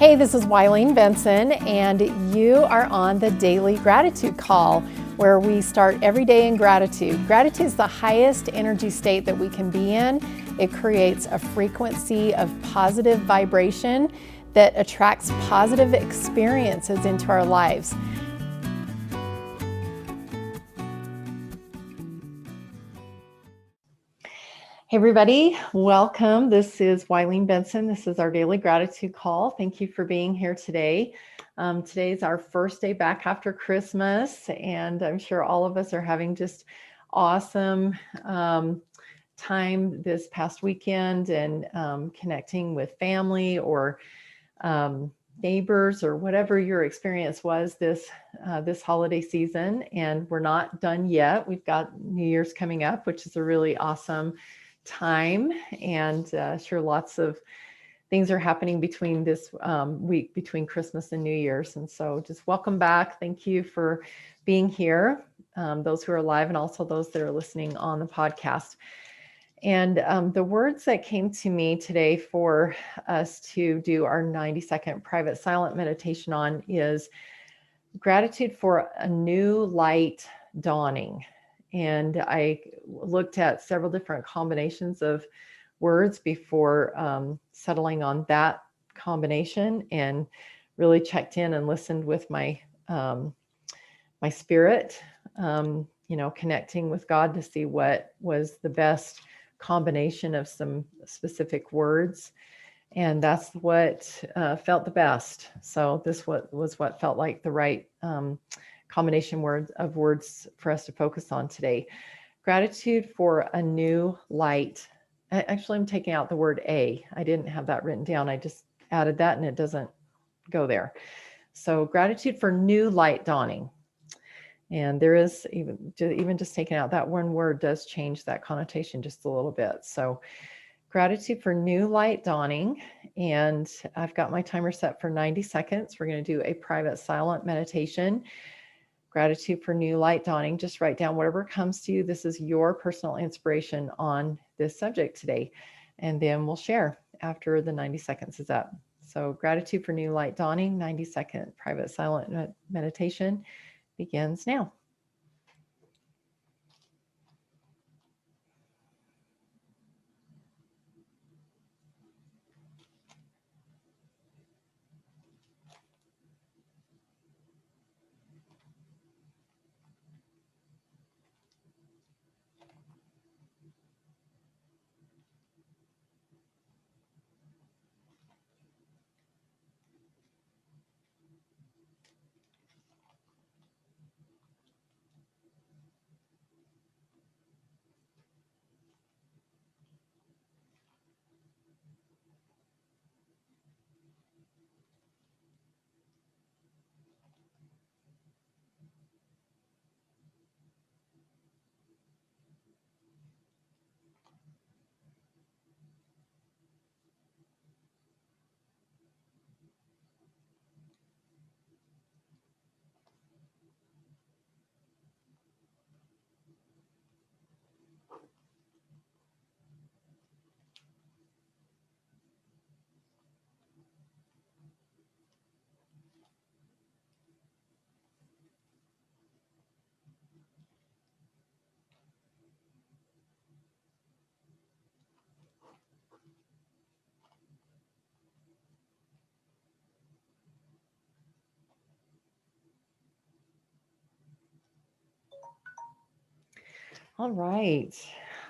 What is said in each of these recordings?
Hey, this is Wileen Benson, and you are on the Daily Gratitude Call, where we start every day in gratitude. Gratitude is the highest energy state that we can be in. It creates a frequency of positive vibration that attracts positive experiences into our lives. Hey everybody, welcome. This is Wileen Benson. This is our Daily Gratitude Call. Thank you for being here today. Today's our first day back after Christmas, and I'm sure all of us are having just awesome time this past weekend and connecting with family or neighbors or whatever your experience was this holiday season. And we're not done yet. We've got New Year's coming up, which is a really awesome time, and sure lots of things are happening between this week between Christmas and New Year's. And so just welcome back. Thank you for being here, those who are live and also those that are listening on the podcast. And the words that came to me today for us to do our 90-second private silent meditation on is gratitude for a new light dawning. And I looked at several different combinations of words before settling on that combination, and really checked in and listened with my my spirit, connecting with God to see what was the best combination of some specific words. And that's what felt the best. So this was what felt like the right combination of words for us to focus on today. Gratitude for a new light. Actually, I'm taking out the word a. I didn't have that written down. I just added that and it doesn't go there. So gratitude for new light dawning. And there is even just taking out that one word does change that connotation just a little bit. So gratitude for new light dawning. And I've got my timer set for 90 seconds. We're going to do a private silent meditation. Gratitude for new light dawning. Just write down whatever comes to you. This is your personal inspiration on this subject today. And then we'll share after the 90 seconds is up. So gratitude for new light dawning, 90-second private silent meditation begins now. All right.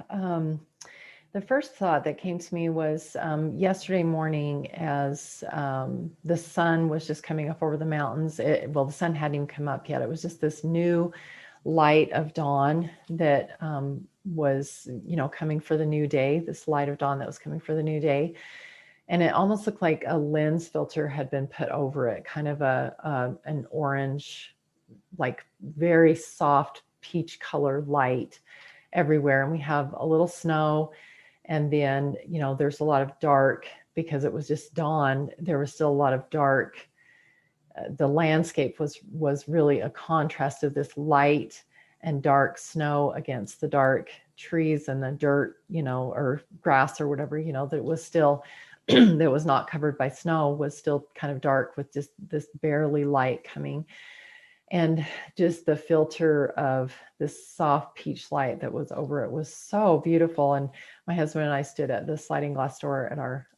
The first thought that came to me was yesterday morning as the sun was just coming up over the mountains. The sun hadn't even come up yet. It was just this new light of dawn that was, coming for the new day, this light of dawn that was coming for the new day. And it almost looked like a lens filter had been put over it, kind of an orange, like very soft peach color light everywhere. And we have a little snow, and then there's a lot of dark because it was just dawn. There was still a lot of dark. The landscape was really a contrast of this light and dark snow against the dark trees and the dirt, or grass or whatever, that it was still that was not covered by snow was still kind of dark with just this barely light coming. And just the filter of this soft peach light that was over it was so beautiful. And my husband and I stood at the sliding glass door at our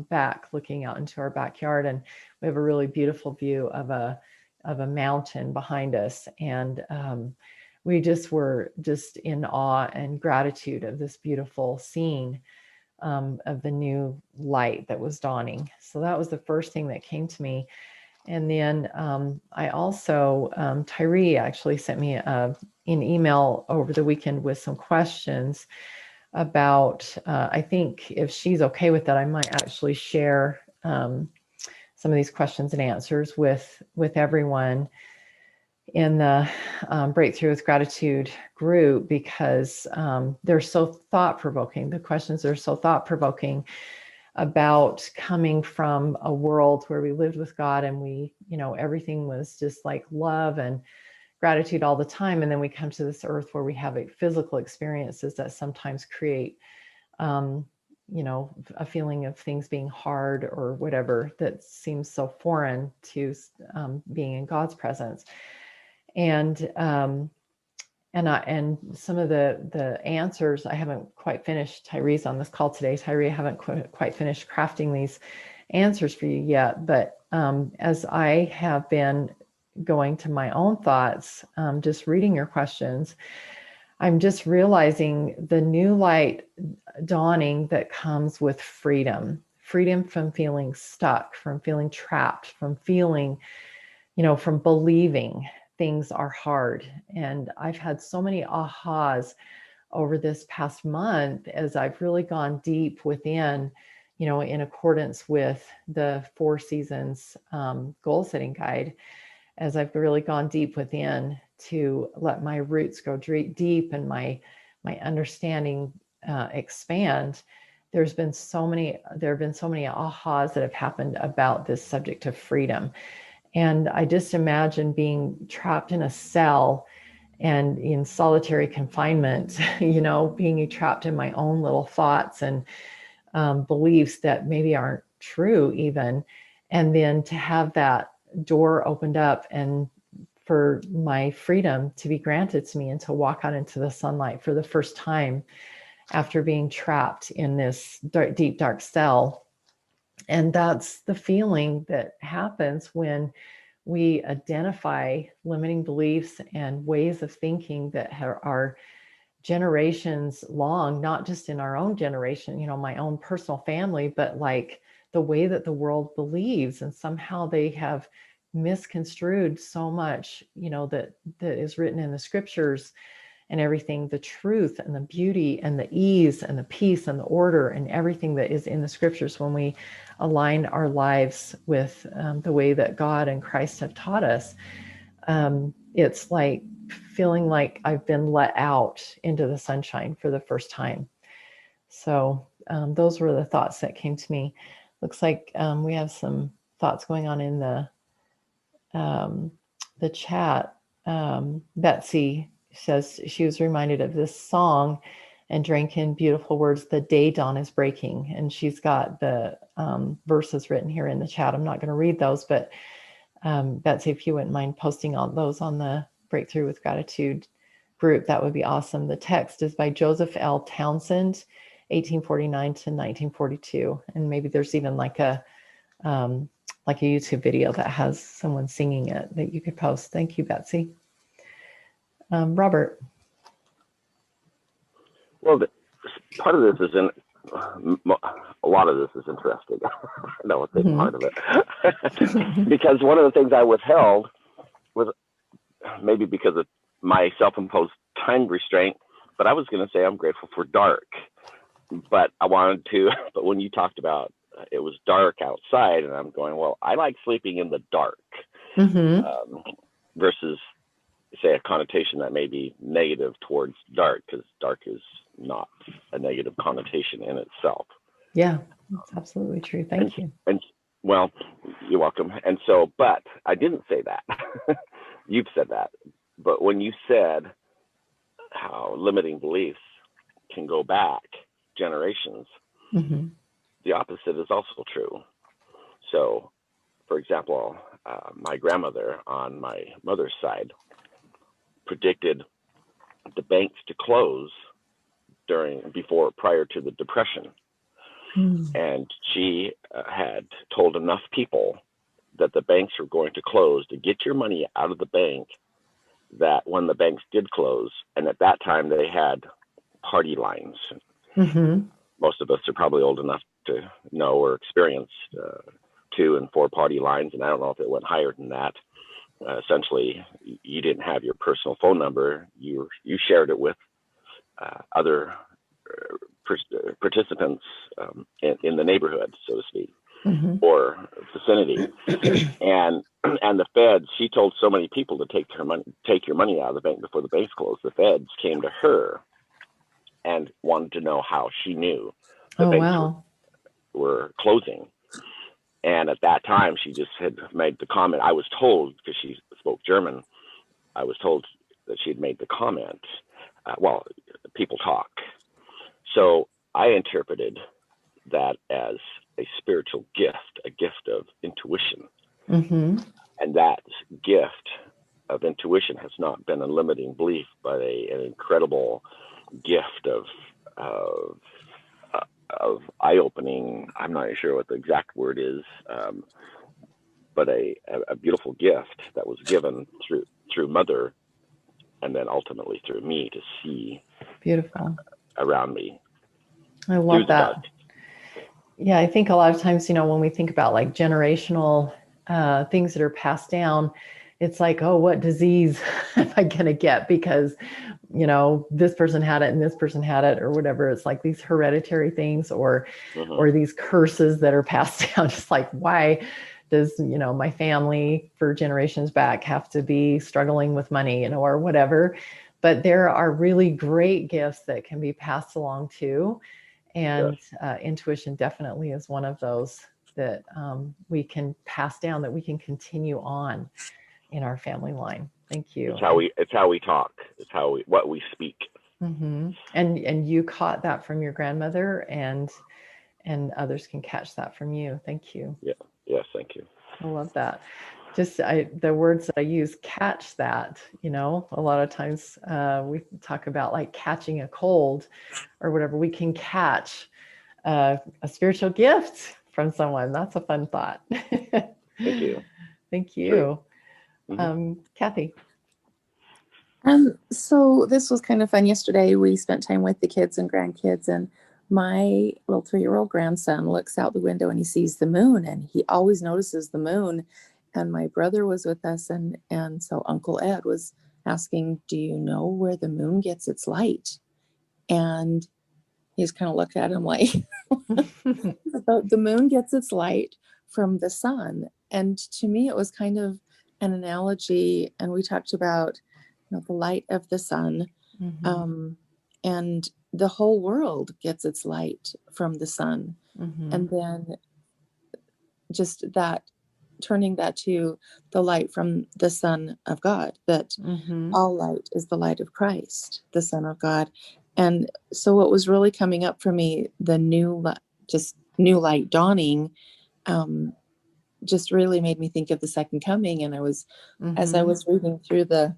back, looking out into our backyard, and we have a really beautiful view of a mountain behind us. And we just were just in awe and gratitude of this beautiful scene of the new light that was dawning. So that was the first thing that came to me. And then I also, Tyree actually sent me an email over the weekend with some questions about, I think if she's okay with that, I might actually share some of these questions and answers with everyone in the Breakthrough with Gratitude group, because they're so thought-provoking. The questions are so thought-provoking about coming from a world where we lived with God and we, everything was just like love and gratitude all the time. And then we come to this earth where we have physical experiences that sometimes create, a feeling of things being hard or whatever that seems so foreign to being in God's presence. And some of the answers, I haven't quite finished. Tyree's on this call today. Tyree, I haven't quite finished crafting these answers for you yet. But as I have been going to my own thoughts, just reading your questions, I'm just realizing the new light dawning that comes with freedom from feeling stuck, from feeling trapped, from feeling, from believing things are hard. And I've had so many ahas over this past month as I've really gone deep within, in accordance with the 4 Seasons goal setting guide, as I've really gone deep within to let my roots go deep and my understanding expand. There have been so many ahas that have happened about this subject of freedom. And I just imagine being trapped in a cell and in solitary confinement, being trapped in my own little thoughts and beliefs that maybe aren't true even. And then to have that door opened up and for my freedom to be granted to me and to walk out into the sunlight for the first time after being trapped in this deep, dark cell. And that's the feeling that happens when we identify limiting beliefs and ways of thinking that are generations long, not just in our own generation, my own personal family, but like the way that the world believes. And somehow they have misconstrued so much, that is written in the scriptures and everything, the truth and the beauty and the ease and the peace and the order and everything that is in the scriptures when we align our lives with the way that God and Christ have taught us. It's like feeling like I've been let out into the sunshine for the first time. So those were the thoughts that came to me. Looks like we have some thoughts going on in the chat. Betsy says she was reminded of this song and drank in beautiful words, "The day dawn is breaking." And she's got the verses written here in the chat. I'm not going to read those, but Betsy, if you wouldn't mind posting all those on the Breakthrough with Gratitude group, that would be awesome. The text is by Joseph L. Townsend, 1849 to 1942. And maybe there's even like a YouTube video that has someone singing it that you could post. Thank you, Betsy. Robert. Well, part of this is a lot of this is interesting. I know it's part of it. Because one of the things I withheld was maybe because of my self-imposed time restraint, but I was going to say I'm grateful for dark. But but when you talked about it was dark outside, and I'm going, well, I like sleeping in the dark versus, say, a connotation that may be negative towards dark, because dark is not a negative connotation in itself. Yeah, that's absolutely true. Thank you. And well, you're welcome. And so, but I didn't say that. You've said that. But when you said how limiting beliefs can go back generations, the opposite is also true. So, for example, my grandmother on my mother's side predicted the banks to close prior to the Depression. And she had told enough people that the banks were going to close to get your money out of the bank, that when the banks did close, and at that time they had party lines. Most of us are probably old enough to know or experience 2 and 4 party lines, and I don't know if it went higher than that. Essentially, you didn't have your personal phone number. You shared it with other participants in the neighborhood, so to speak, or vicinity. And the feds, she told so many people to take your money out of the bank before the banks closed. The feds came to her and wanted to know how she knew the banks were closing. And at that time, she just had made the comment. I was told, because she spoke German, I was told that she had made the comment. Well, people talk. So I interpreted that as a spiritual gift, a gift of intuition. And that gift of intuition has not been a limiting belief, but an incredible gift of eye-opening. I'm not sure what the exact word is, but a beautiful gift that was given through Mother, and then ultimately through me to see beautiful around me. I love that. Yeah, I think a lot of times, when we think about like generational things that are passed down, it's like, oh, what disease am I going to get because, this person had it and this person had it or whatever. It's like these hereditary things or these curses that are passed down. Just like, why does, my family for generations back have to be struggling with money, or whatever. But there are really great gifts that can be passed along too. And intuition definitely is one of those that we can pass down, that we can continue on in our family line. Thank you. It's how we talk. It's what we speak. And you caught that from your grandmother, and others can catch that from you. Thank you. Yeah. Yes. Thank you. I love that. Just the words that I use, catch that, a lot of times we talk about like catching a cold or whatever. We can catch a spiritual gift from someone. That's a fun thought. Thank you. Thank you. Kathy. So this was kind of fun. Yesterday we spent time with the kids and grandkids, and my little 3-year-old grandson looks out the window and he sees the moon, and he always notices the moon. And my brother was with us, and so Uncle Ed was asking, do you know where the moon gets its light? And he's kind of looked at him like, the moon gets its light from the sun. And to me, it was kind of an analogy. And we talked about, the light of the sun, and the whole world gets its light from the sun. And then just that, turning that to the light from the Son of God, that all light is the light of Christ, the Son of God. And so what was really coming up for me, the new light dawning, just really made me think of the second coming. And I was, as I was reading through the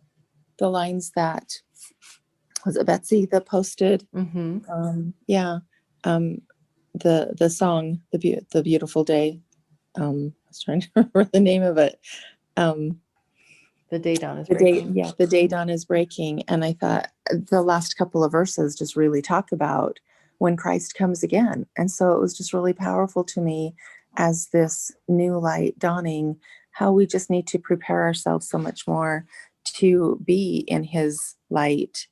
lines that, was it Betsy that posted? The song, the beautiful day. I was trying to remember the name of it. The day dawn is breaking. The day dawn is breaking. And I thought the last couple of verses just really talk about when Christ comes again. And so it was just really powerful to me as this new light dawning, how we just need to prepare ourselves so much more to be in his light.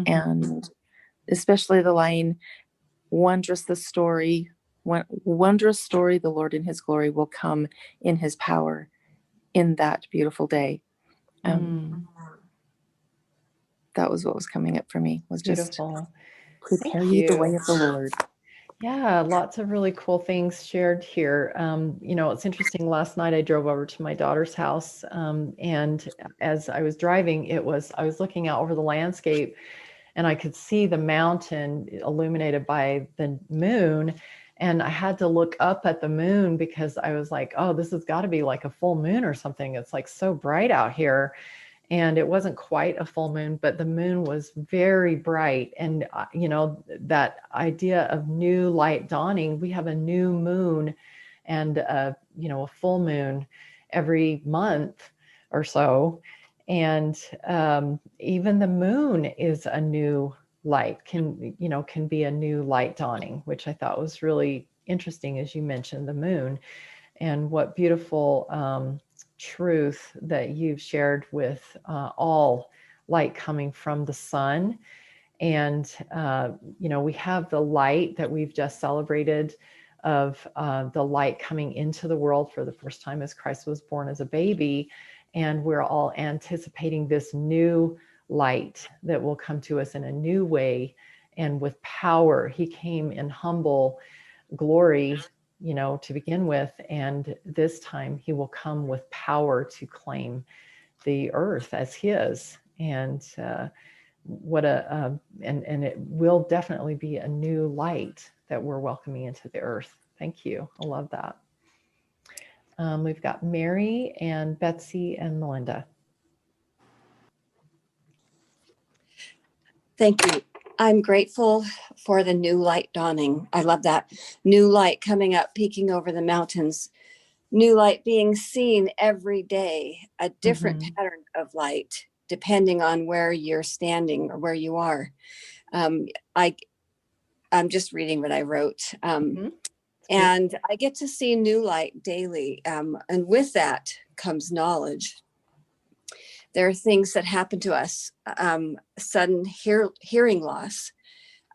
And especially the line, wondrous story, the Lord in his glory will come in his power in that beautiful day. That was what was coming up for me, was just beautiful. Prepare you the way of the Lord. Yeah, lots of really cool things shared here. It's interesting. Last night I drove over to my daughter's house, and as I was driving, I was looking out over the landscape, and I could see the mountain illuminated by the moon. And I had to look up at the moon because I was like, oh, this has got to be like a full moon or something. It's like so bright out here. And it wasn't quite a full moon, but the moon was very bright. And, that idea of new light dawning, we have a new moon and, a full moon every month or so. And even the moon is a new light, can be a new light dawning, which I thought was really interesting as you mentioned the moon. And what beautiful truth that you've shared with all light coming from the sun. And, we have the light that we've just celebrated of the light coming into the world for the first time as Christ was born as a baby. And we're all anticipating this new light that will come to us in a new way and with power. He came in humble glory, to begin with. And this time he will come with power to claim the earth as his. And and it will definitely be a new light that we're welcoming into the earth. Thank you. I love that. We've got Mary and Betsy and Melinda. Thank you. I'm grateful for the new light dawning. I love that. New light coming up, peeking over the mountains. New light being seen every day, a different pattern of light, depending on where you're standing or where you are. I'm just reading what I wrote. And I get to see new light daily. And with that comes knowledge. There are things that happen to us, sudden hearing loss,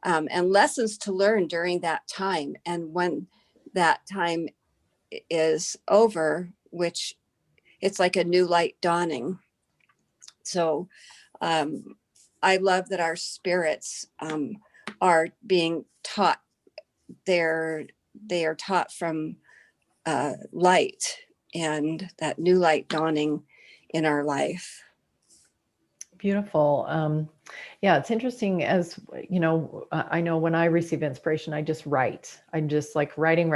and lessons to learn during that time. And when that time is over, which it's like a new light dawning. So I love that our spirits are being taught. They are taught from light and that new light dawning in our life. Beautiful. Yeah, it's interesting as, I know when I receive inspiration, I just write. I'm just like writing,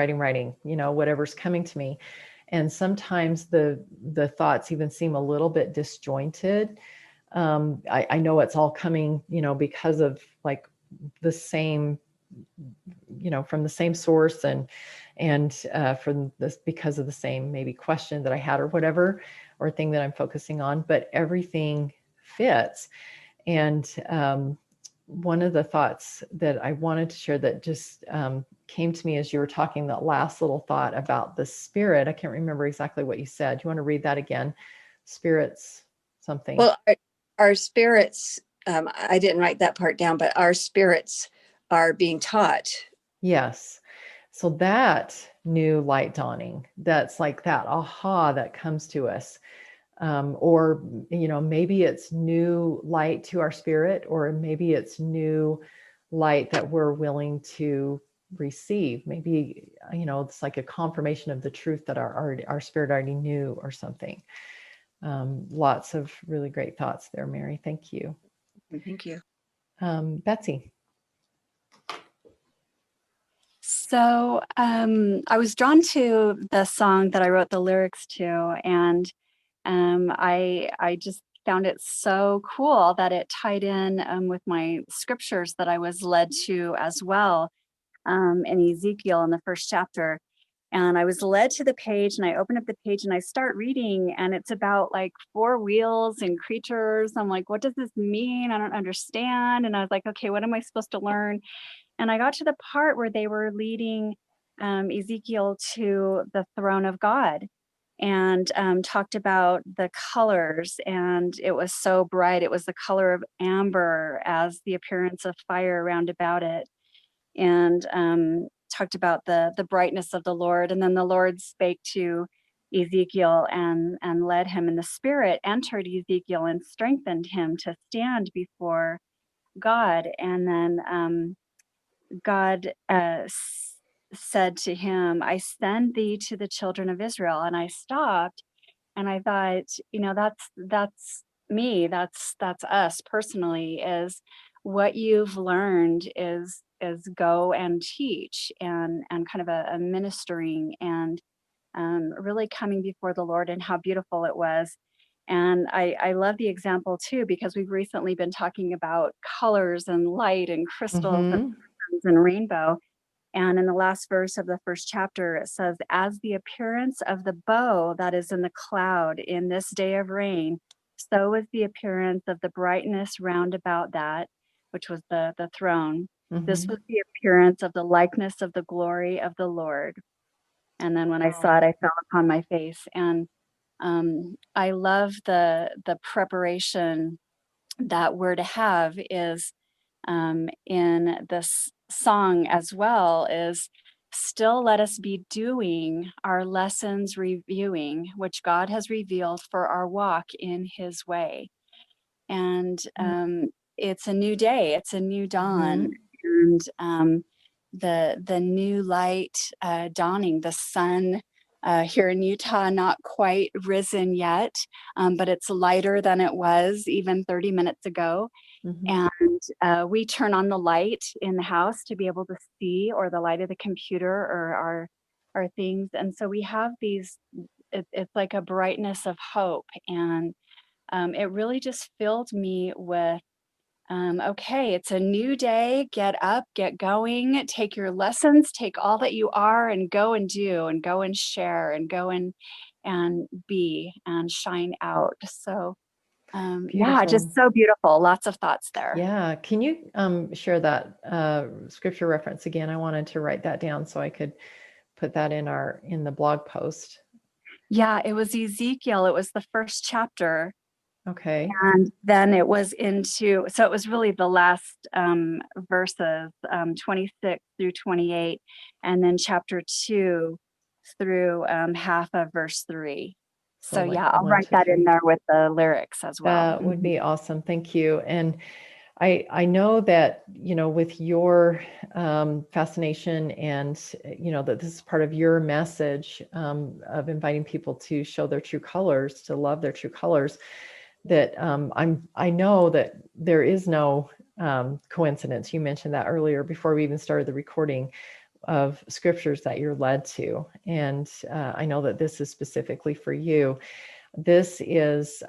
whatever's coming to me. And sometimes the thoughts even seem a little bit disjointed. I know it's all coming, because of like the same, from the same source and from this, because of the same maybe question that I had or whatever, or thing that I'm focusing on, but everything fits. And one of the thoughts that I wanted to share that just came to me as you were talking, that last little thought about the spirit. I can't remember exactly what you said. Do you want to read that again? Spirits, something. Well, our spirits, I didn't write that part down, but our spirits are being taught. Yes. So that new light dawning, that's like that aha that comes to us. Or, maybe it's new light to our spirit, or maybe it's new light that we're willing to receive. Maybe, it's like a confirmation of the truth that our spirit already knew or something. Lots of really great thoughts there, Mary. Thank you. Thank you. Betsy. So I was drawn to the song that I wrote the lyrics to, and I just found it so cool that it tied in with my scriptures that I was led to as well in Ezekiel in the first chapter. And I was led to the page, and I opened up the page and I start reading, and it's about like 4 wheels and creatures. I'm like, what does this mean? I don't understand. And I was like, okay, what am I supposed to learn? And I got to the part where they were leading Ezekiel to the throne of God, and talked about the colors, and it was so bright. It was the color of amber as the appearance of fire round about it, and talked about the brightness of the Lord. And then the Lord spake to Ezekiel and led him, and the Spirit entered Ezekiel and strengthened him to stand before God. And then God said to him, I send thee to the children of Israel. And I stopped and I thought, that's me. That's us personally, is what you've learned is go and teach and kind of a ministering and really coming before the Lord, and how beautiful it was. And I love the example too, because we've recently been talking about colors and light and crystals Mm-hmm. and rainbow. And in the last verse of the first chapter, it says, as the appearance of the bow that is in the cloud in this day of rain, so is the appearance of the brightness round about that, which was the throne. This Mm-hmm. was the appearance of the likeness of the glory of the Lord. And then when I saw it, I fell upon my face. And I love the preparation that we're to have is in this song as well, is still let us be doing our lessons reviewing, which God has revealed for our walk in his way. And it's a new day, it's a new dawn. And the new light dawning, the sun here in Utah, not quite risen yet, but it's lighter than it was even 30 minutes ago. Mm-hmm. And we turn on the light in the house to be able to see, or the light of the computer, or our things. And so we have these, it's like a brightness of hope. And it really just filled me with, okay, it's a new day. Get up, get going, take your lessons, take all that you are, and go and do, and go and share, and go and be and shine out. So yeah, just Beautiful. so beautiful. Lots of thoughts there. Yeah. Can you share that scripture reference again? I wanted to write that down so I could put that in the blog post. Yeah, it was Ezekiel. It was the first chapter. Okay. And then it was so it was really the last verses, 26 through 28, and then chapter 2 through half of verse 3. So like yeah, I'll 1 write to that in 3. there with the lyrics as well. That would be awesome. Thank you. And I know that, with your fascination and, that this is part of your message of inviting people to show their true colors, to love their true colors, that I know that there is no coincidence. You mentioned that earlier before we even started the recording, of scriptures that you're led to. And I know that this is specifically for you. This is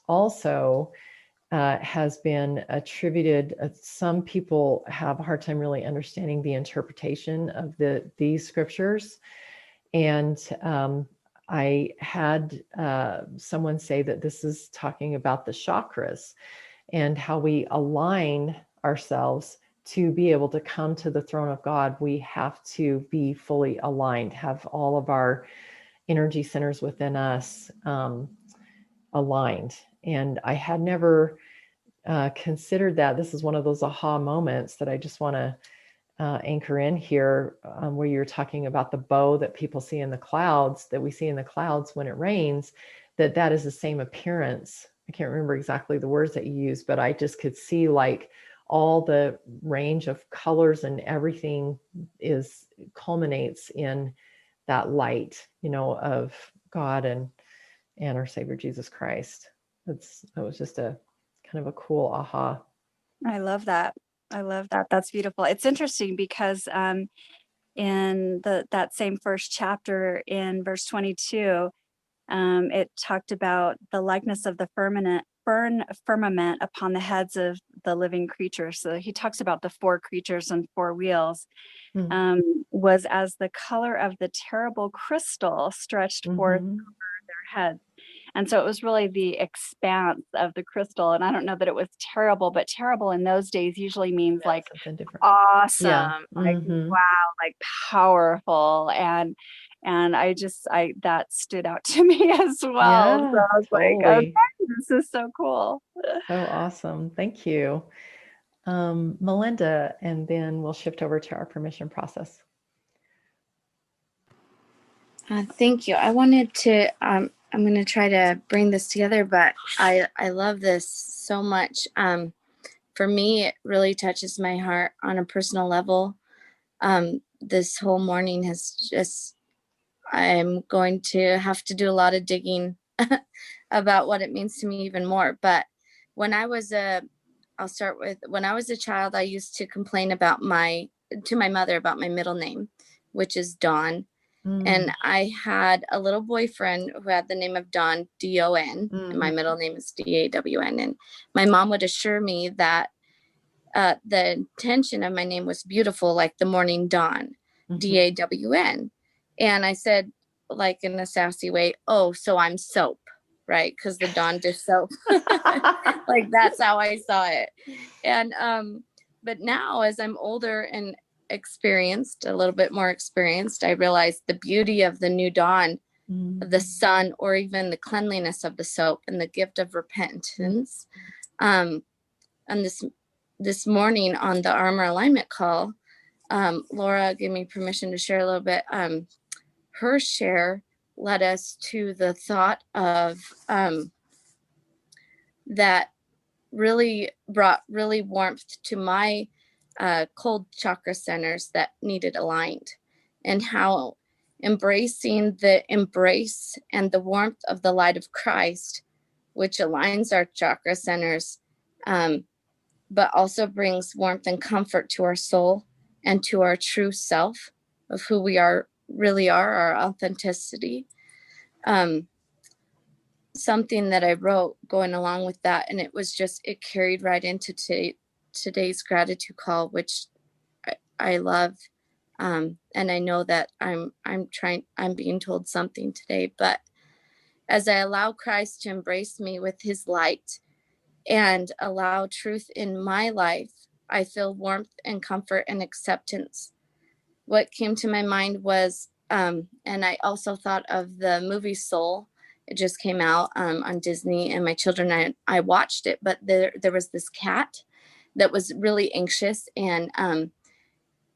also has been attributed. Some people have a hard time really understanding the interpretation of these scriptures. And I had someone say that this is talking about the chakras and how we align ourselves to be able to come to the throne of God. We have to be fully aligned, have all of our energy centers within us aligned. And I had never considered that. This is one of those aha moments that I just want to anchor in here, where you're talking about the bow that people see in the clouds, that we see in the clouds when it rains, that is the same appearance. I can't remember exactly the words that you used, but I just could see like all the range of colors and everything culminates in that light, of God and our Savior Jesus Christ. That was just a kind of a cool aha. I love that. I love that. That's beautiful. It's interesting because in that same first chapter, in verse 22, it talked about the likeness of the firmament upon the heads of the living creatures. So he talks about the 4 creatures on 4 wheels, was as the color of the terrible crystal stretched forth over their heads. And so it was really the expanse of the crystal. And I don't know that it was terrible, but terrible in those days usually means like something different. Awesome, Yeah. like wow, like powerful. And that stood out to me as well. Yeah, So I was like, okay, totally. this is so cool. So awesome. Thank you. Melinda, and then we'll shift over to our permission process. Thank you. I wanted to, I'm going to try to bring this together, but I love this so much. For me, it really touches my heart on a personal level. This whole morning has just, I'm going to have to do a lot of digging about what it means to me even more. But when I was a I'll start with when I was a child, I used to complain to my mother about my middle name, which is Dawn. And I had a little boyfriend who had the name of Don, D-O-N, and my middle name is D-A-W-N. And my mom would assure me that the intention of my name was beautiful, like the morning dawn, D-A-W-N. And I said, like in a sassy way, oh, so I'm soap, right? Because the Dawn dish soap. Like that's how I saw it. And but now as I'm older and experienced, a little bit more experienced, I realized the beauty of the new dawn, of the sun, or even the cleanliness of the soap and the gift of repentance. And this morning on the Armor Alignment call, Laura gave me permission to share a little bit. Her share led us to the thought of that really brought really warmth to my cold chakra centers that needed aligned, and how embracing the embrace and the warmth of the light of Christ, which aligns our chakra centers, but also brings warmth and comfort to our soul and to our true self of who we really are, our authenticity. Something that I wrote going along with that, and it carried right into today's gratitude call, which I love. And I know that I'm being told something today, but as I allow Christ to embrace me with his light and allow truth in my life, I feel warmth and comfort and acceptance. What came to my mind was, and I also thought of the movie Soul. It just came out on Disney, and my children and I watched it, but there was this cat that was really anxious, and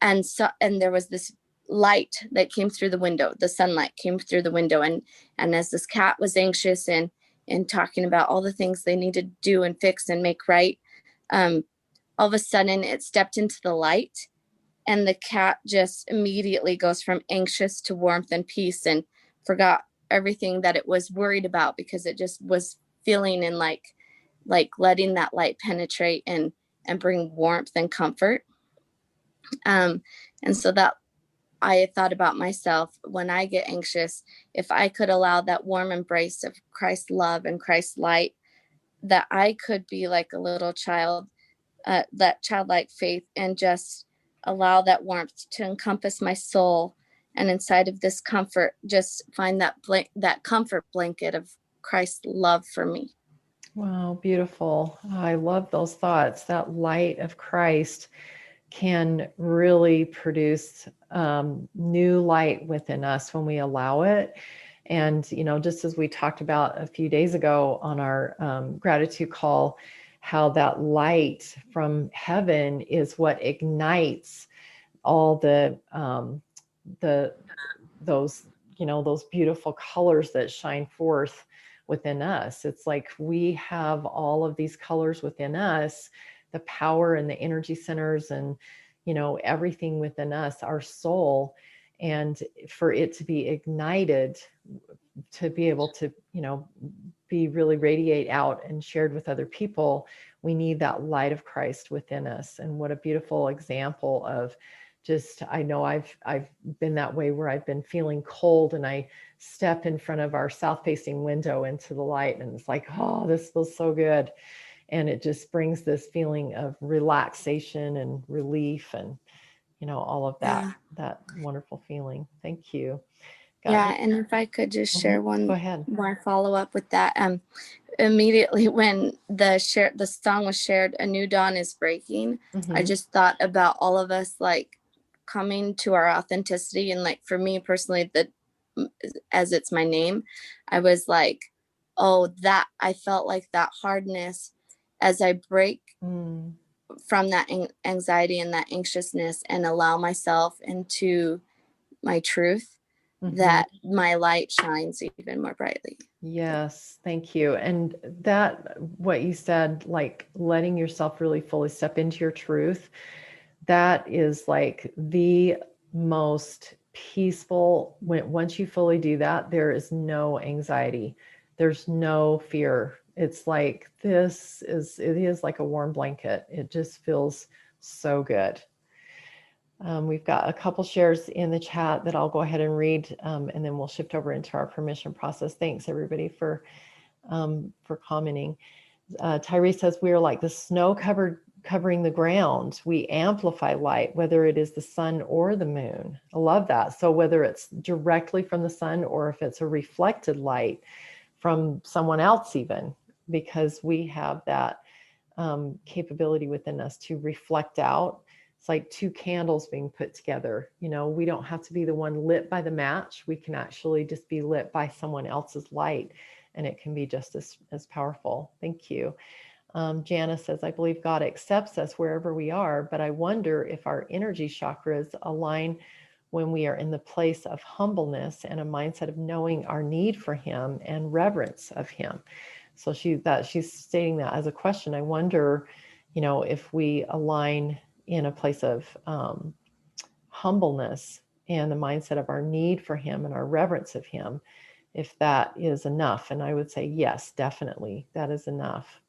there was this light that came through the window. The sunlight came through the window, and as this cat was anxious and talking about all the things they needed to do and fix and make right, all of a sudden it stepped into the light, and the cat just immediately goes from anxious to warmth and peace, and forgot everything that it was worried about, because it just was feeling and like letting that light penetrate and bring warmth and comfort. And so that I thought about myself when I get anxious, if I could allow that warm embrace of Christ's love and Christ's light, that I could be like a little child, that childlike faith, and just allow that warmth to encompass my soul. And inside of this comfort, just find that comfort blanket of Christ's love for me. Wow, beautiful. I love those thoughts. That light of Christ can really produce new light within us when we allow it. And, just as we talked about a few days ago on our gratitude call, how that light from heaven is what ignites all those beautiful colors that shine forth within us. It's like we have all of these colors within us, the power and the energy centers and, everything within us, our soul. And for it to be ignited, to be able to, be really radiate out and shared with other people, we need that light of Christ within us. And what a beautiful example of I know I've been that way, where I've been feeling cold and I step in front of our south facing window into the light, and it's like, oh, this feels so good. And it just brings this feeling of relaxation and relief and, all of that, that wonderful feeling. Thank you. And if I could just share one Go ahead. more follow up with that. Immediately when the song was shared, A New Dawn is Breaking, I just thought about all of us like coming to our authenticity. And like for me personally, as it's my name, I was like, oh, that I felt like that hardness as I break from that anxiety and that anxiousness and allow myself into my truth, that my light shines even more brightly. Yes, thank you. And that, what you said, like letting yourself really fully step into your truth, that is like the most peaceful. Once you fully do that, there is no anxiety, There's no fear. It's like it is like a warm blanket. It just feels so good. We've got a couple shares in the chat that I'll go ahead and read, and then we'll shift over into our permission process. Thanks everybody for commenting. Tyree says, we are like the snow covering the ground. We amplify light, whether it is the sun or the moon. I love that. So whether it's directly from the sun or if it's a reflected light from someone else, even, because we have that capability within us to reflect out. It's like two candles being put together. You know, we don't have to be the one lit by the match. We can actually just be lit by someone else's light, and it can be just as powerful. Thank you. Janice says, I believe God accepts us wherever we are, but I wonder if our energy chakras align when we are in the place of humbleness and a mindset of knowing our need for him and reverence of him. So she's stating that as a question. I wonder, you know, if we align in a place of humbleness and the mindset of our need for him and our reverence of him, if that is enough. And I would say, yes, definitely, that is enough.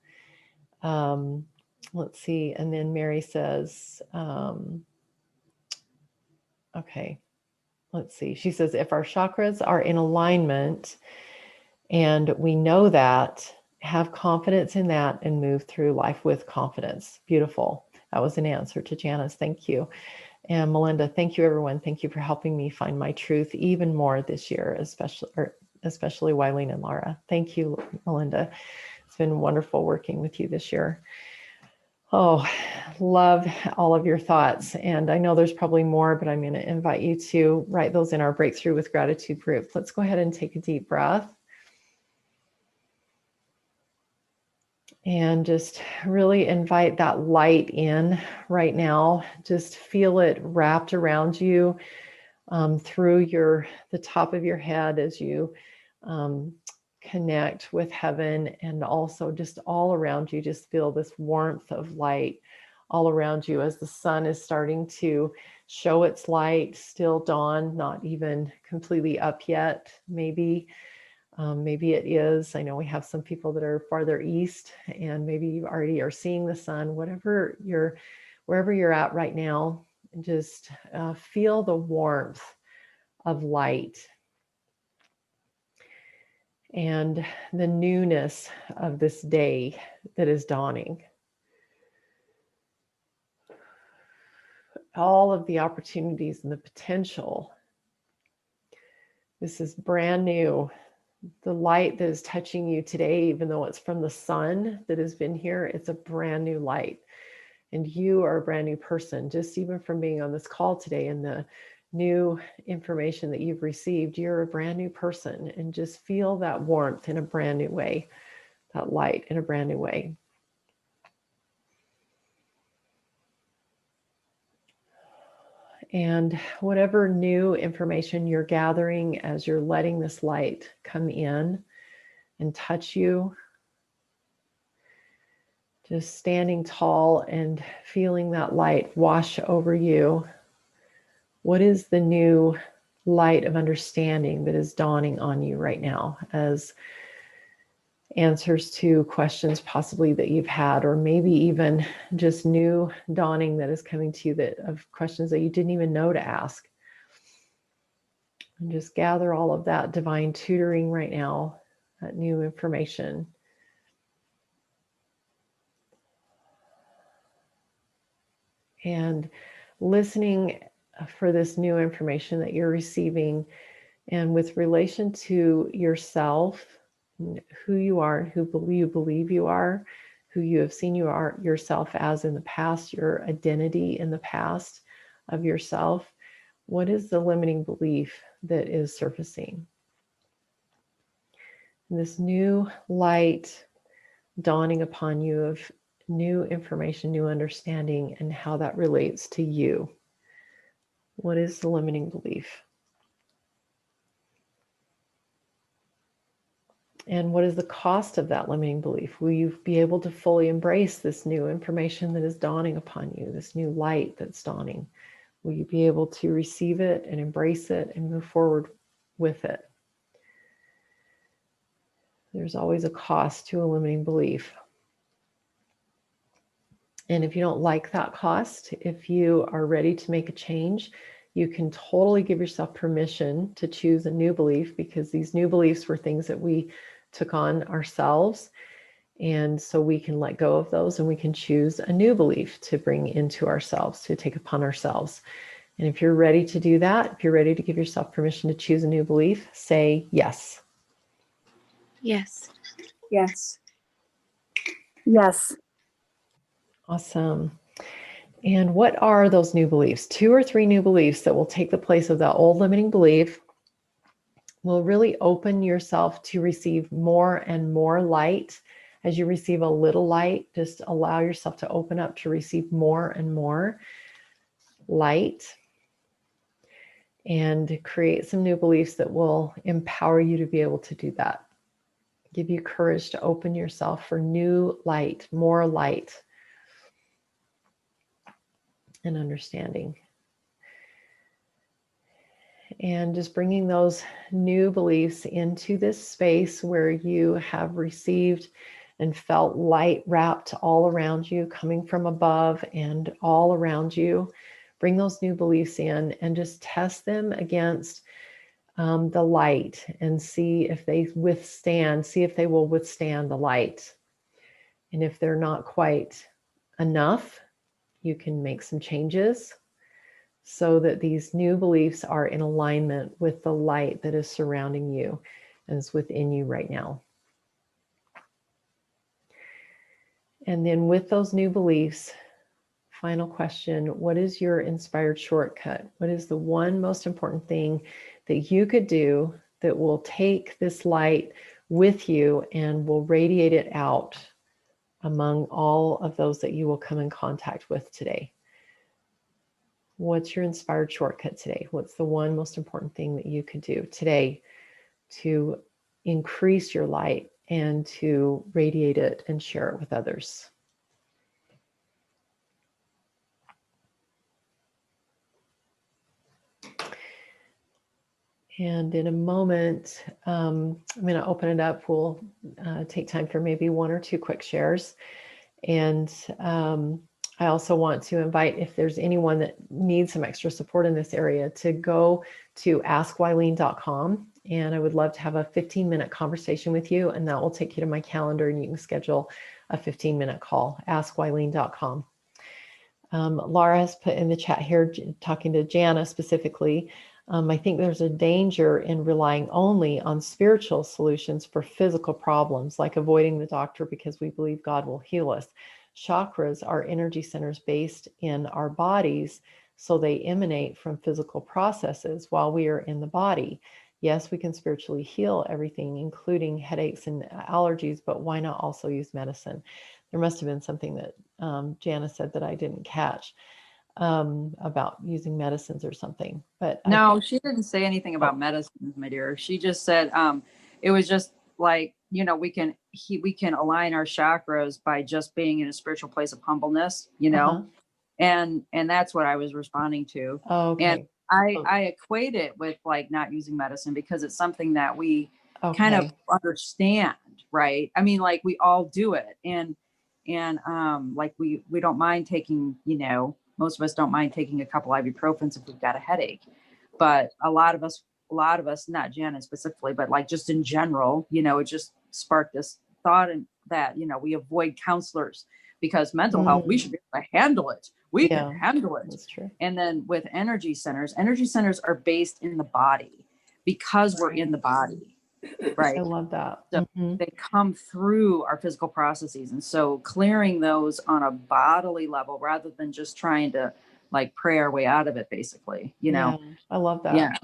Let's see. And then Mary says, okay, let's see. She says, if our chakras are in alignment and we know that, have confidence in that and move through life with confidence. Beautiful. That was an answer to Janice. Thank you. And Melinda, thank you, everyone. Thank you for helping me find my truth even more this year, especially Wileen and Laura. Thank you, Melinda. It's been wonderful working with you this year. Oh, love all of your thoughts. And I know there's probably more, but I'm going to invite you to write those in our Breakthrough with Gratitude group. Let's go ahead and take a deep breath. And just really invite that light in right now. Just feel it wrapped around you through the top of your head as you connect with heaven, and also just all around you. Just feel this warmth of light all around you as the sun is starting to show its light. Still dawn, not even completely up yet, maybe. Maybe it is. I know we have some people that are farther east, and maybe you already are seeing the sun. Wherever you're at right now, just feel the warmth of light and the newness of this day that is dawning. All of the opportunities and the potential. This is brand new. The light that is touching you today, even though it's from the sun that has been here, it's a brand new light. And you are a brand new person, just even from being on this call today and the new information that you've received. You're a brand new person, and just feel that warmth in a brand new way, that light in a brand new way. And whatever new information you're gathering as you're letting this light come in and touch you, just standing tall and feeling that light wash over you. What is the new light of understanding that is dawning on you right now as answers to questions possibly that you've had, or maybe even just new dawning that is coming to you of questions that you didn't even know to ask? And just gather all of that divine tutoring right now, that new information. And listening for this new information that you're receiving, and with relation to yourself, who you are, who you believe you are, who you have seen you are yourself as in the past, your identity in the past of yourself. What is the limiting belief that is surfacing? And this new light dawning upon you of new information, new understanding, and how that relates to you. What is the limiting belief? And what is the cost of that limiting belief? Will you be able to fully embrace this new information that is dawning upon you, this new light that's dawning? Will you be able to receive it and embrace it and move forward with it? There's always a cost to a limiting belief. And if you don't like that cost, if you are ready to make a change, you can totally give yourself permission to choose a new belief, because these new beliefs were things that we took on ourselves. And so we can let go of those and we can choose a new belief to bring into ourselves, to take upon ourselves. And if you're ready to do that, if you're ready to give yourself permission to choose a new belief, say yes. Yes. Yes. Yes. Awesome. And what are those new beliefs? 2 or 3 new beliefs that will take the place of that old limiting belief, will really open yourself to receive more and more light. As you receive a little light, just allow yourself to open up to receive more and more light, and create some new beliefs that will empower you to be able to do that. Give you courage to open yourself for new light, more light and understanding. And just bringing those new beliefs into this space where you have received and felt light wrapped all around you, coming from above and all around you. Bring those new beliefs in and just test them against the light and see if they will withstand the light. And if they're not quite enough, you can make some changes so that these new beliefs are in alignment with the light that is surrounding you and is within you right now. And then with those new beliefs, final question, what is your inspired shortcut? What is the one most important thing that you could do that will take this light with you and will radiate it out among all of those that you will come in contact with today? What's your inspired shortcut today? What's the one most important thing that you could do today to increase your light and to radiate it and share it with others? And in a moment, I'm going to open it up. We'll take time for maybe 1 or 2 quick shares. And I also want to invite, if there's anyone that needs some extra support in this area, to go to askwylene.com. And I would love to have a 15-minute conversation with you. And that will take you to my calendar and you can schedule a 15-minute call, askwylene.com. Laura has put in the chat here, talking to Jana specifically, I think there's a danger in relying only on spiritual solutions for physical problems, like avoiding the doctor because we believe God will heal us. Chakras are energy centers based in our bodies, so they emanate from physical processes while we are in the body. Yes, we can spiritually heal everything, including headaches and allergies, but why not also use medicine? There must have been something that Jana said that I didn't catch about using medicines or something. But no, she didn't say anything about medicines, my dear. She just said it was just like, we can align our chakras by just being in a spiritual place of humbleness, and that's what I was responding to. Okay. And I equate it with like not using medicine because it's something that we kind of understand, right? I mean, like we all do it, and like we don't mind taking, most of us don't mind taking a couple ibuprofens if we've got a headache, but a lot of us, not Janet specifically, but like just in general, it just sparked this thought and that, we avoid counselors because mental health, we should be able to handle it. We can handle it. That's true. And then with energy centers are based in the body because we're in the body. Right. I love that. So they come through our physical processes. And so clearing those on a bodily level rather than just trying to like pray our way out of it, basically, Yeah, I love that. Yeah.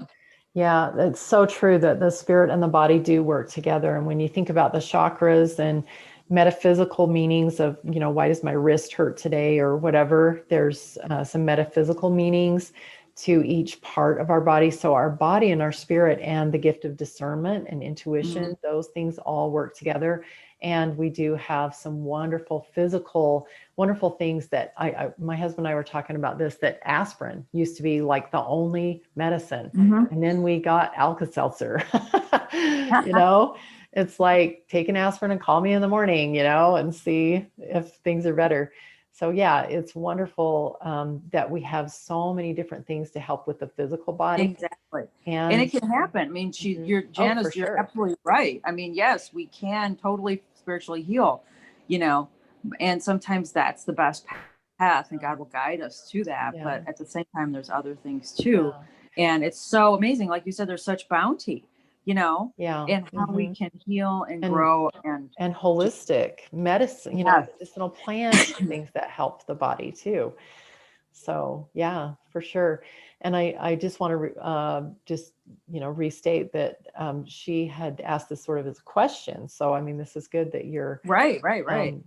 Yeah, it's so true that the spirit and the body do work together. And when you think about the chakras and metaphysical meanings of, why does my wrist hurt today or whatever, there's some metaphysical meanings to each part of our body. So our body and our spirit and the gift of discernment and intuition, those things all work together. And we do have some wonderful things that my husband and I were talking about this, that aspirin used to be like the only medicine. And then we got Alka-Seltzer, It's like take an aspirin and call me in the morning, and see if things are better. So yeah, it's wonderful that we have so many different things to help with the physical body. Exactly. And it can happen. I mean, Janice, for you're sure. absolutely right. I mean, yes, we can totally spiritually heal, and sometimes that's the best path, and God will guide us to that. Yeah. But at the same time, there's other things too. And it's so amazing. Like you said, there's such bounty, and how we can heal and grow and holistic medicine, medicinal plants, things that help the body too. So yeah, for sure. And I just want to restate that she had asked this sort of as a question. So I mean, this is good that you're right.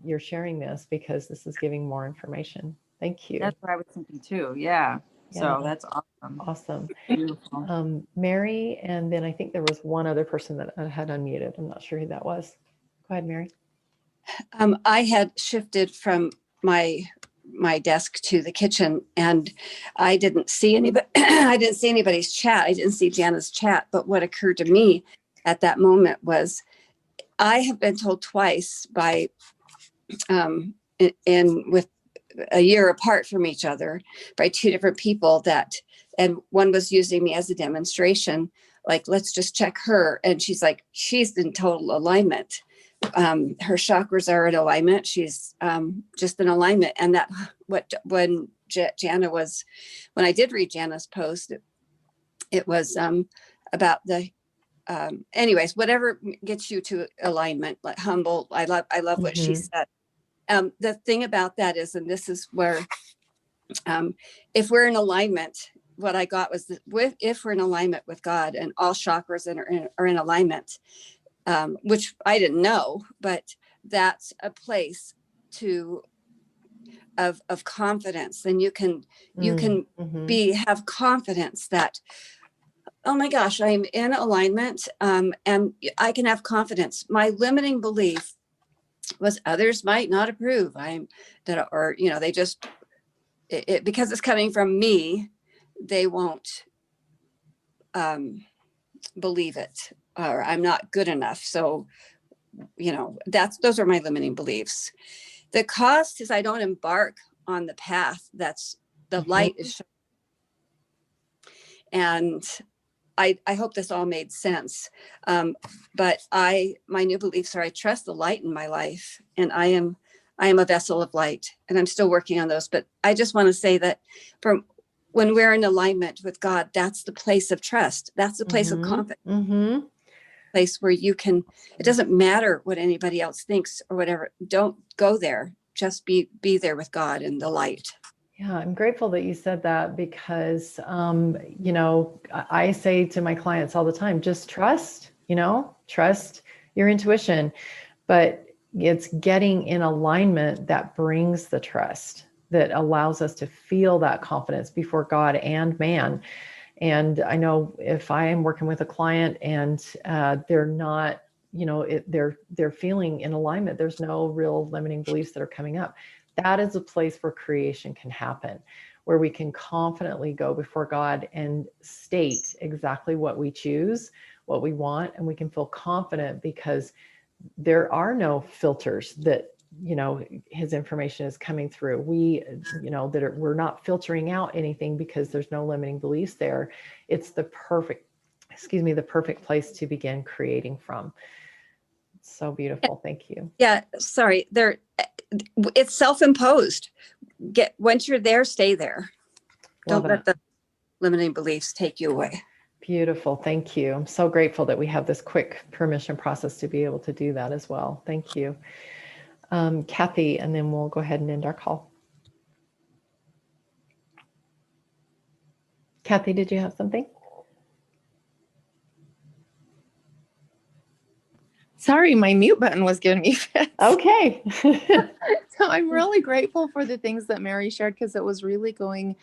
You're sharing this because this is giving more information. Thank you. That's what I was thinking too. Yeah. So that's awesome. Awesome. Beautiful. Mary, and then I think there was one other person that I had unmuted. I'm not sure who that was. Go ahead, Mary. I had shifted from my desk to the kitchen, and I didn't see anybody. I didn't see anybody's chat. I didn't see Jana's chat. But what occurred to me at that moment was, I have been told twice by, with a year apart from each other, by two different people and one was using me as a demonstration, like, let's just check her. And she's like, she's in total alignment. Her chakras are in alignment. She's just in alignment. And when I did read Jana's post, it was about the, anyways, whatever gets you to alignment, like humble. I love what she said. The thing about that is, and this is where, if we're in alignment, what I got was that if we're in alignment with God and all chakras are in alignment, which I didn't know, but that's a place of confidence. And you can have confidence that, oh my gosh, I'm in alignment, and I can have confidence. My limiting belief was others might not approve. They just, because it's coming from me, they won't believe it, or I'm not good enough. So, those are my limiting beliefs. The cost is I don't embark on the path that's the light is showing. And I hope this all made sense. But my new beliefs are, I trust the light in my life, and I am a vessel of light, and I'm still working on those. But I just want to say that when we're in alignment with God, that's the place of trust. That's the place of confidence. Place where you can, it doesn't matter what anybody else thinks or whatever. Don't go there. Just be there with God and the light. Yeah, I'm grateful that you said that, because, I say to my clients all the time, just trust your intuition, but it's getting in alignment that brings the trust, that allows us to feel that confidence before God and man. And I know if I am working with a client and they're not, they're feeling in alignment, there's no real limiting beliefs that are coming up. That is a place where creation can happen, where we can confidently go before God and state exactly what we choose, what we want, and we can feel confident because there are no filters that, his information is coming through. We're not filtering out anything because there's no limiting beliefs there. It's the perfect place to begin creating from. It's so beautiful. Thank you. Yeah. Sorry. It's self-imposed. Once you're there, stay there. Don't let the limiting beliefs take you away. Beautiful. Thank you. I'm so grateful that we have this quick permission process to be able to do that as well. Thank you. Kathy, and then we'll go ahead and end our call. Kathy, did you have something? Sorry, my mute button was giving me fits. Okay. So I'm really grateful for the things that Mary shared, because it was really going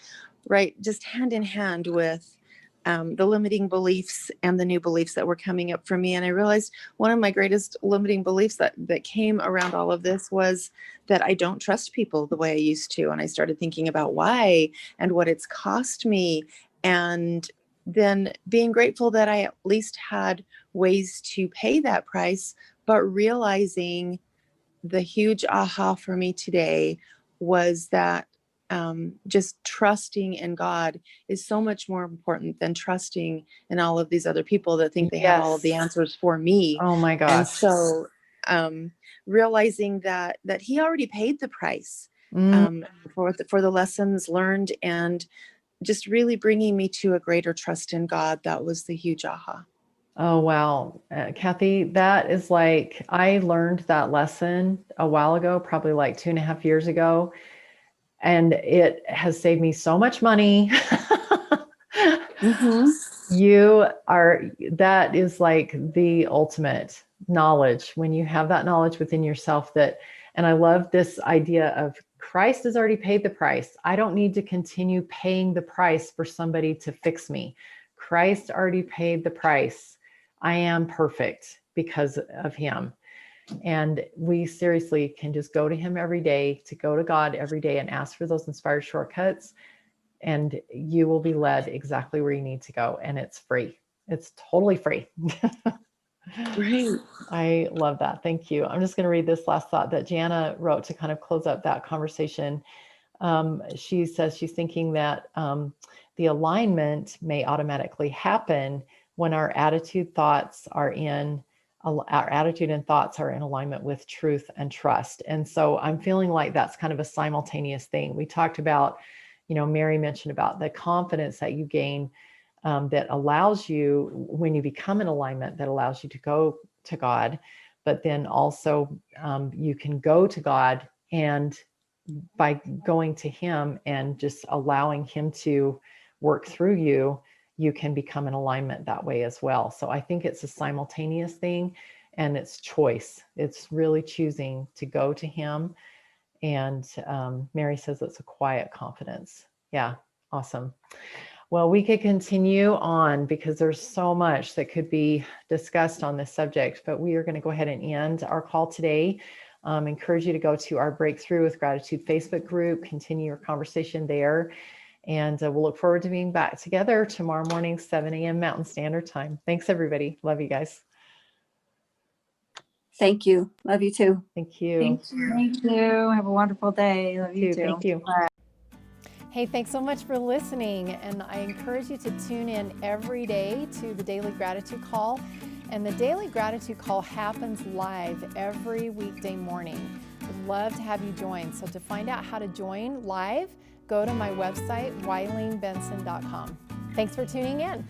right, just hand in hand with the limiting beliefs and the new beliefs that were coming up for me. And I realized one of my greatest limiting beliefs that came around all of this was that I don't trust people the way I used to. And I started thinking about why and what it's cost me. And then being grateful that I at least had ways to pay that price, but realizing the huge aha for me today was that just trusting in God is so much more important than trusting in all of these other people that think they have all of the answers for me. Oh my And gosh. so realizing that he already paid the price for the lessons learned, and just really bringing me to a greater trust in God. That was the huge aha. Oh, wow. Kathy, that is like, I learned that lesson a while ago, probably like 2.5 years ago, and it has saved me so much money. That is like the ultimate knowledge when you have that knowledge within yourself and I love this idea of Christ has already paid the price. I don't need to continue paying the price for somebody to fix me. Christ already paid the price. I am perfect because of him. And we seriously can just go to him every day, to go to God every day and ask for those inspired shortcuts. And you will be led exactly where you need to go. And it's free. It's totally free. Right. I love that. Thank you. I'm just going to read this last thought that Jana wrote to kind of close up that conversation. She says she's thinking that the alignment may automatically happen when our attitude and thoughts are in alignment with truth and trust. And so I'm feeling like that's kind of a simultaneous thing. We talked about, Mary mentioned about the confidence that you gain that allows you, when you become in alignment, that allows you to go to God, but then also you can go to God, and by going to him and just allowing him to work through you, you can become in alignment that way as well. So I think it's a simultaneous thing, and it's choice. It's really choosing to go to him. And Mary says it's a quiet confidence. Yeah, awesome. Well, we could continue on because there's so much that could be discussed on this subject, but we are going to go ahead and end our call today. Encourage you to go to our Breakthrough with Gratitude Facebook group, continue your conversation there. And we'll look forward to being back together tomorrow morning, 7 a.m. Mountain Standard Time. Thanks, everybody. Love you guys. Thank you. Love you too. Thank you. Thank you. Thank you. Have a wonderful day. Love you too. Thank you. Bye. Hey, thanks so much for listening. And I encourage you to tune in every day to the Daily Gratitude Call. And the Daily Gratitude Call happens live every weekday morning. We'd love to have you join. So to find out how to join live, go to my website, WileenBenson.com. Thanks for tuning in.